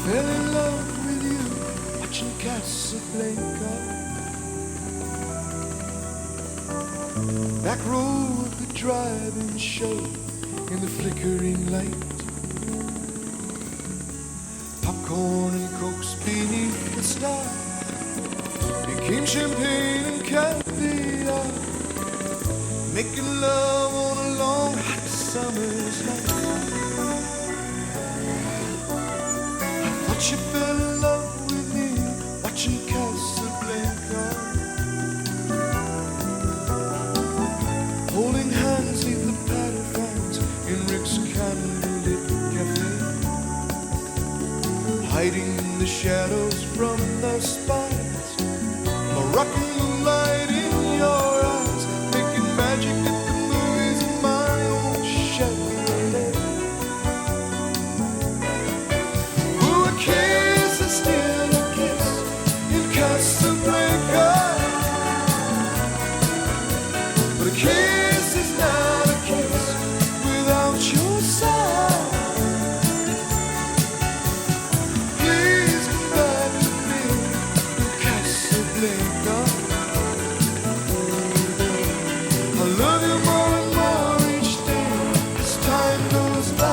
Fell in love with you watching Casablanca. Back row of the drive-in show in the flickering light. Popcorn and cokes beneath the stars became champagne and caviar. Making love on a long hot summer's night. I thought you fell in love with me watching Casablanca. Holding hands neath the padded fans in Rick's candlelit cafe. Hiding in the shadows from the spires. Moroccan moonlight in your eyes. Making magic at the movies in my own Chevrolet. Ooh, a kiss is still a kiss in Casablanca. But a kiss is not a kiss without your side. Please come back to me in Casablanca. I love you more and more each day as time goes by.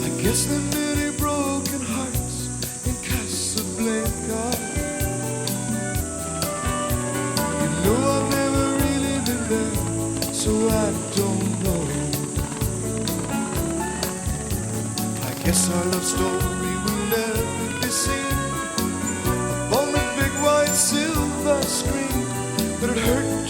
I guess there are many broken hearts in Casablanca. You know I've never really been there, so I don't know. I guess our love story will never be seen upon the big white silver screen. But it hurt